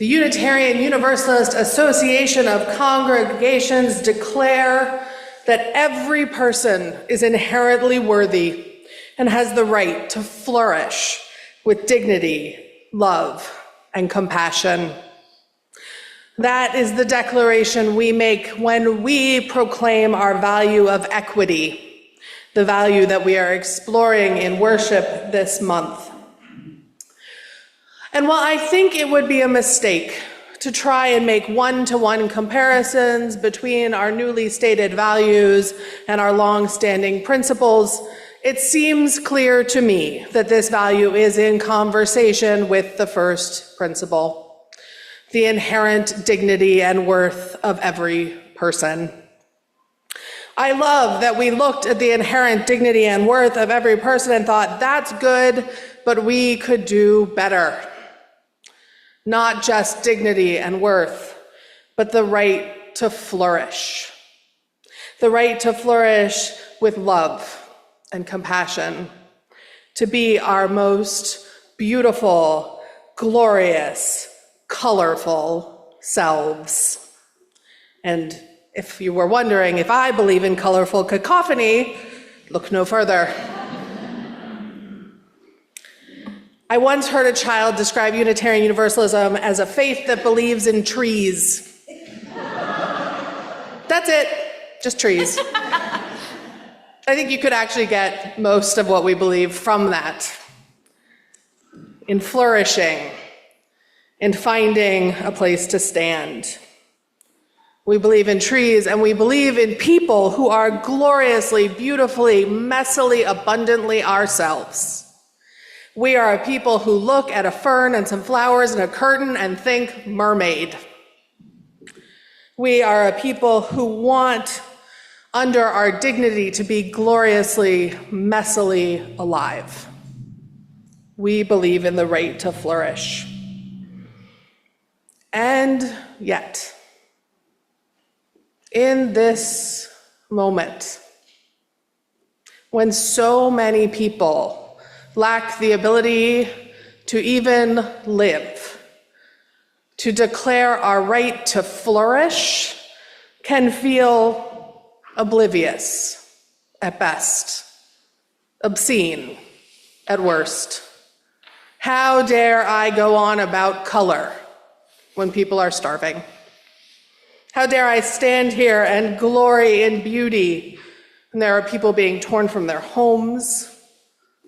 The Unitarian Universalist Association of Congregations declare that every person is inherently worthy and has the right to flourish with dignity, love, and compassion. That is the declaration we make when we proclaim our value of equity, the value that we are exploring in worship this month. And while I think it would be a mistake to try and make one-to-one comparisons between our newly stated values and our long-standing principles, it seems clear to me that this value is in conversation with the first principle, the inherent dignity and worth of every person. I love that we looked at the inherent dignity and worth of every person and thought, that's good, but we could do better. Not just dignity and worth, but the right to flourish. The right to flourish with love and compassion, to be our most beautiful, glorious, colorful selves. And if you were wondering if I believe in colorful cacophony, look no further. I once heard a child describe Unitarian Universalism as a faith that believes in trees. That's it, just trees. I think you could actually get most of what we believe from that. In flourishing, in finding a place to stand. We believe in trees, and we believe in people who are gloriously, beautifully, messily, abundantly ourselves. We are a people who look at a fern and some flowers and a curtain and think mermaid. We are a people who want, under our dignity, to be gloriously, messily alive. We believe in the right to flourish. And yet, in this moment, when so many people lack the ability to even live, to declare our right to flourish, can feel oblivious at best, obscene at worst. How dare I go on about color when people are starving? How dare I stand here and glory in beauty when there are people being torn from their homes,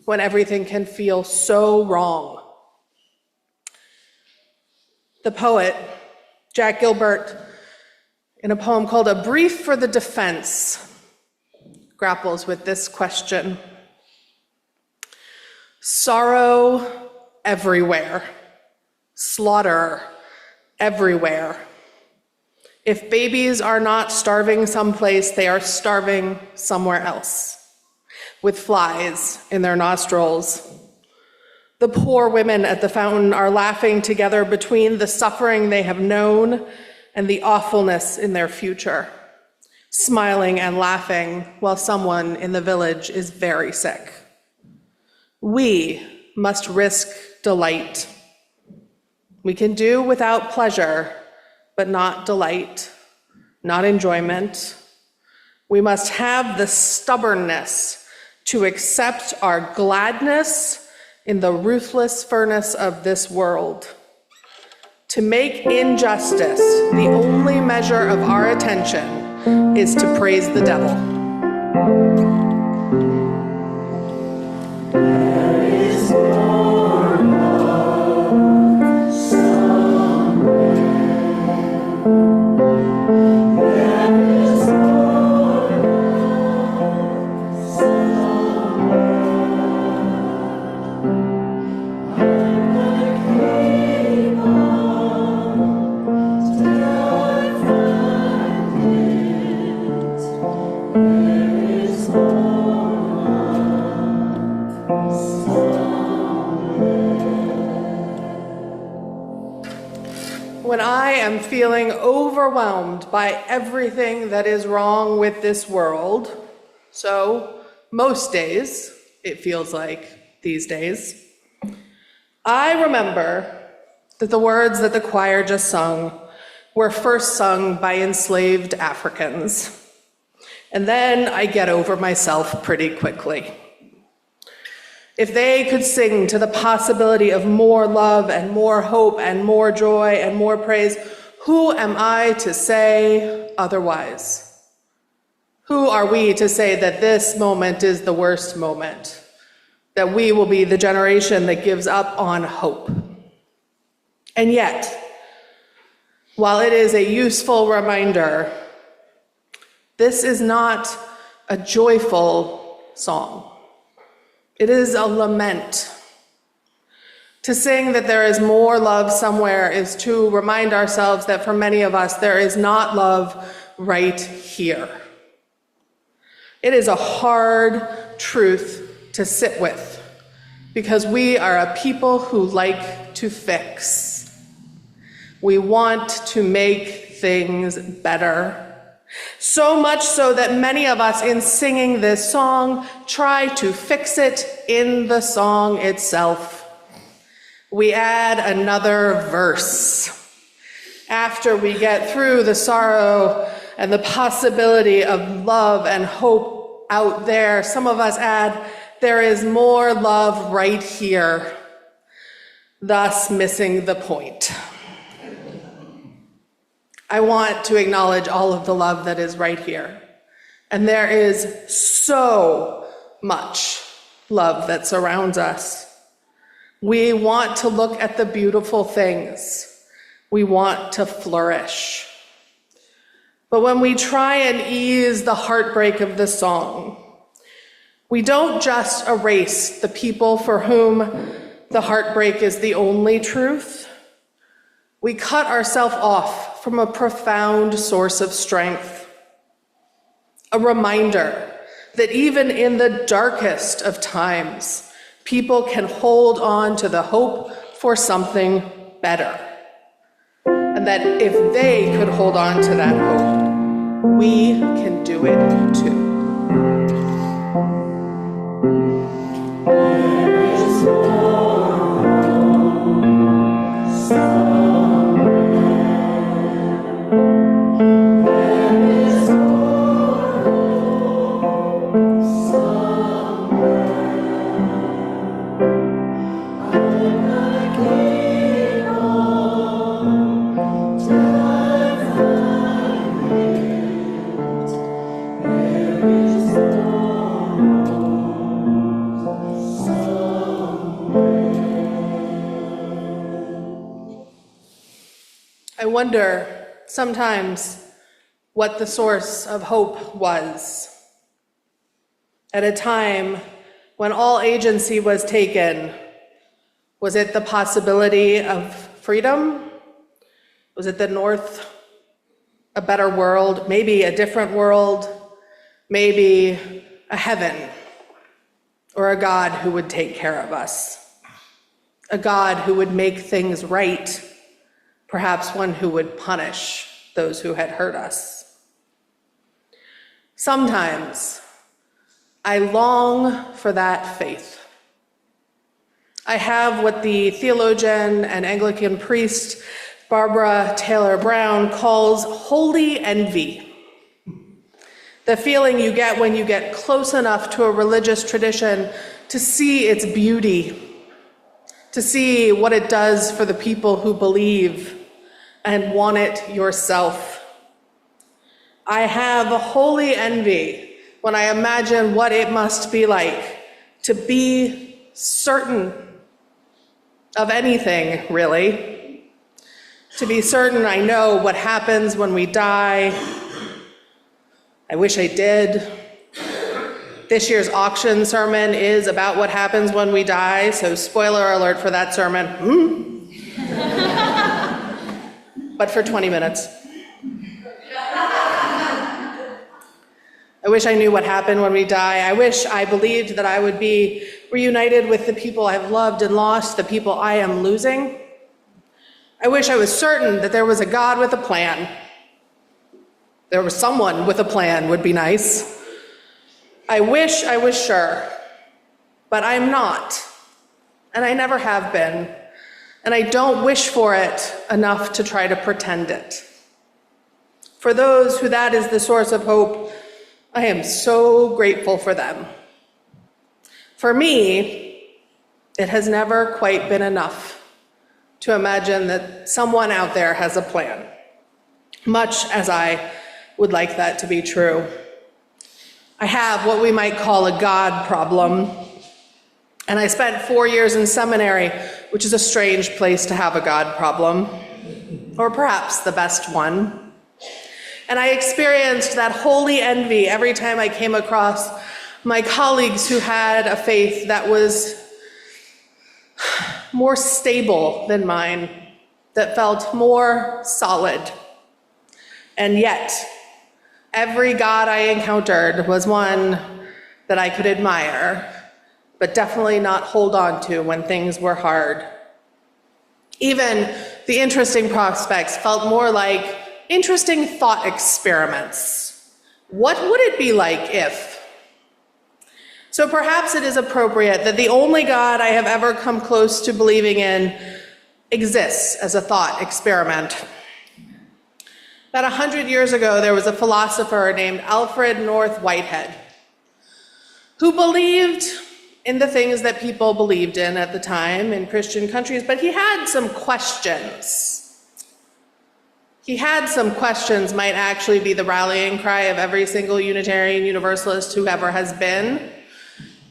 when everything can feel so wrong? The poet, Jack Gilbert, in a poem called A Brief for the Defense, grapples with this question. Sorrow everywhere, slaughter everywhere. If babies are not starving someplace, they are starving somewhere else, with flies in their nostrils. The poor women at the fountain are laughing together between the suffering they have known and the awfulness in their future, smiling and laughing while someone in the village is very sick. We must risk delight. We can do without pleasure, but not delight, not enjoyment. We must have the stubbornness to accept our gladness in the ruthless furnace of this world. To make injustice the only measure of our attention is to praise the devil. When I am feeling overwhelmed by everything that is wrong with this world, so most days, it feels like these days, I remember that the words that the choir just sung were first sung by enslaved Africans. And then I get over myself pretty quickly. If they could sing to the possibility of more love and more hope and more joy and more praise, who am I to say otherwise? Who are we to say that this moment is the worst moment? That we will be the generation that gives up on hope? And yet, while it is a useful reminder, this is not a joyful song. It is a lament. To sing that there is more love somewhere is to remind ourselves that for many of us, there is not love right here. It is a hard truth to sit with, because we are a people who like to fix. We want to make things better. So much so that many of us in singing this song try to fix it in the song itself. We add another verse. After we get through the sorrow and the possibility of love and hope out there, some of us add, there is more love right here, thus missing the point. I want to acknowledge all of the love that is right here. And there is so much love that surrounds us. We want to look at the beautiful things. We want to flourish. But when we try and ease the heartbreak of the song, we don't just erase the people for whom the heartbreak is the only truth. We cut ourselves off from a profound source of strength, a reminder that even in the darkest of times, people can hold on to the hope for something better. And that if they could hold on to that hope, we can do it too. I wonder sometimes what the source of hope was. At a time when all agency was taken, was it the possibility of freedom? Was it the North, a better world, maybe a different world, maybe a heaven, or a God who would take care of us? A God who would make things right, perhaps one who would punish those who had hurt us. Sometimes I long for that faith. I have what the theologian and Anglican priest Barbara Taylor Brown calls holy envy. The feeling you get when you get close enough to a religious tradition to see its beauty, to see what it does for the people who believe and want it yourself. I have a holy envy when I imagine what it must be like to be certain of anything, really. To be certain I know what happens when we die. I wish I did. This year's auction sermon is about what happens when we die, so spoiler alert for that sermon. But for 20 minutes. I wish I knew what happened when we die. I wish I believed that I would be reunited with the people I've loved and lost, the people I am losing. I wish I was certain that there was a God with a plan. There was someone with a plan would be nice. I wish I was sure, but I'm not, and I never have been. and I don't wish for it enough to try to pretend it. For those who that is the source of hope, I am so grateful for them. For me, it has never quite been enough to imagine that someone out there has a plan, much as I would like that to be true. I have what we might call a God problem, and I spent 4 years in seminary, which is a strange place to have a God problem, or perhaps the best one. And I experienced that holy envy every time I came across my colleagues who had a faith that was more stable than mine, that felt more solid. And yet, every God I encountered was one that I could admire, but definitely not hold on to when things were hard. Even the interesting prospects felt more like interesting thought experiments. What would it be like if? So perhaps it is appropriate that the only God I have ever come close to believing in exists as a thought experiment. About 100 years ago, there was a philosopher named Alfred North Whitehead who believed in the things that people believed in at the time in Christian countries, but he had some questions. He had some questions might actually be the rallying cry of every single Unitarian Universalist who ever has been.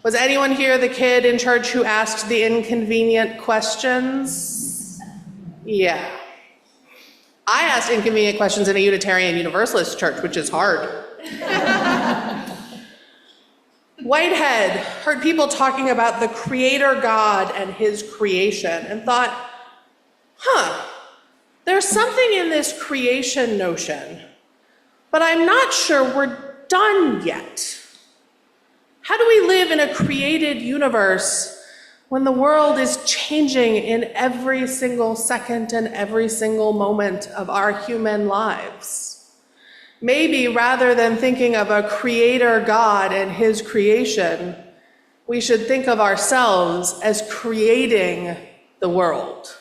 Was anyone here the kid in church who asked the inconvenient questions? Yeah. I asked inconvenient questions in a Unitarian Universalist church, which is hard. Whitehead heard people talking about the Creator God and His creation and thought, there's something in this creation notion, but I'm not sure we're done yet. How do we live in a created universe when the world is changing in every single second and every single moment of our human lives? Maybe rather than thinking of a creator God and His creation, we should think of ourselves as creating the world,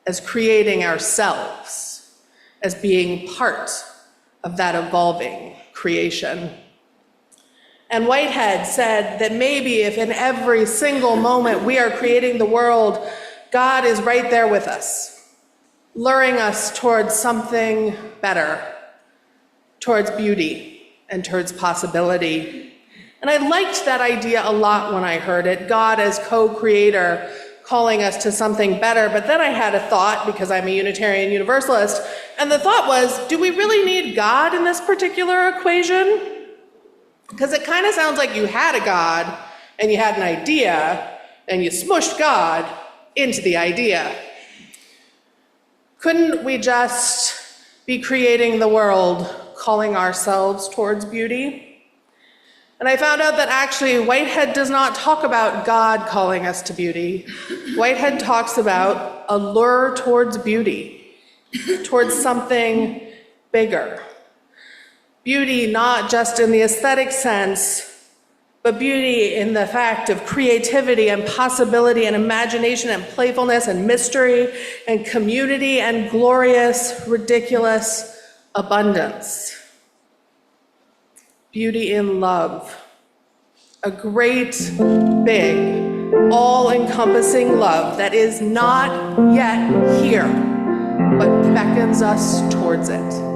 as creating ourselves, as being part of that evolving creation. And Whitehead said that maybe if in every single moment we are creating the world, God is right there with us, luring us towards something better, towards beauty and towards possibility. And I liked that idea a lot when I heard it, God as co-creator calling us to something better. But then I had a thought, because I'm a Unitarian Universalist, and the thought was, do we really need God in this particular equation? Because it kind of sounds like you had a God, and you had an idea, and you smushed God into the idea. Couldn't we just be creating the world, calling ourselves towards beauty? And I found out that actually Whitehead does not talk about God calling us to beauty. Whitehead talks about a lure towards beauty, towards something bigger. Beauty not just in the aesthetic sense, but beauty in the fact of creativity and possibility and imagination and playfulness and mystery and community and glorious, ridiculous abundance. Beauty in love. A great, big, all-encompassing love that is not yet here, but beckons us towards it.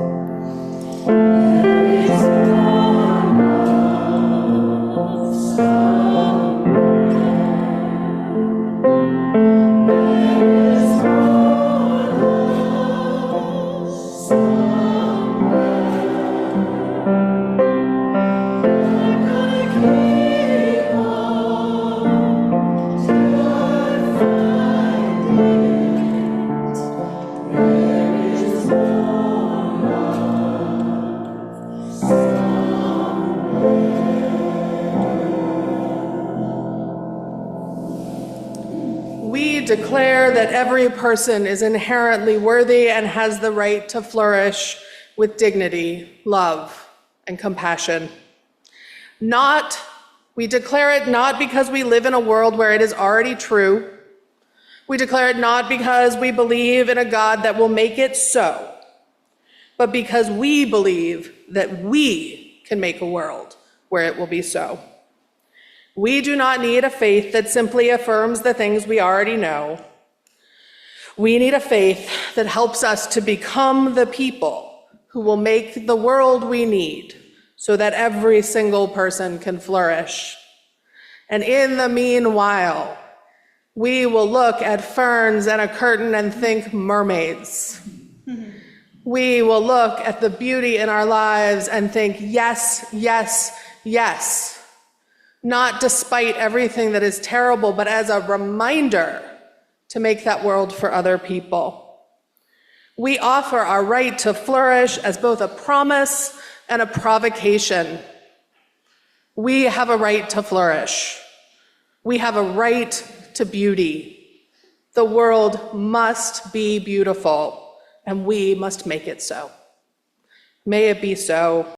Declare that every person is inherently worthy and has the right to flourish with dignity, love, and compassion. We declare it not because we live in a world where it is already true, We declare it not because we believe in a God that will make it so, but because we believe that we can make a world where it will be so. We do not need a faith that simply affirms the things we already know. We need a faith that helps us to become the people who will make the world we need so that every single person can flourish. And in the meanwhile, we will look at ferns and a curtain and think mermaids. We will look at the beauty in our lives and think, yes, yes, yes. Not despite everything that is terrible, but as a reminder to make that world for other people. We offer our right to flourish as both a promise and a provocation. We have a right to flourish. We have a right to beauty. The world must be beautiful, and we must make it so. May it be so.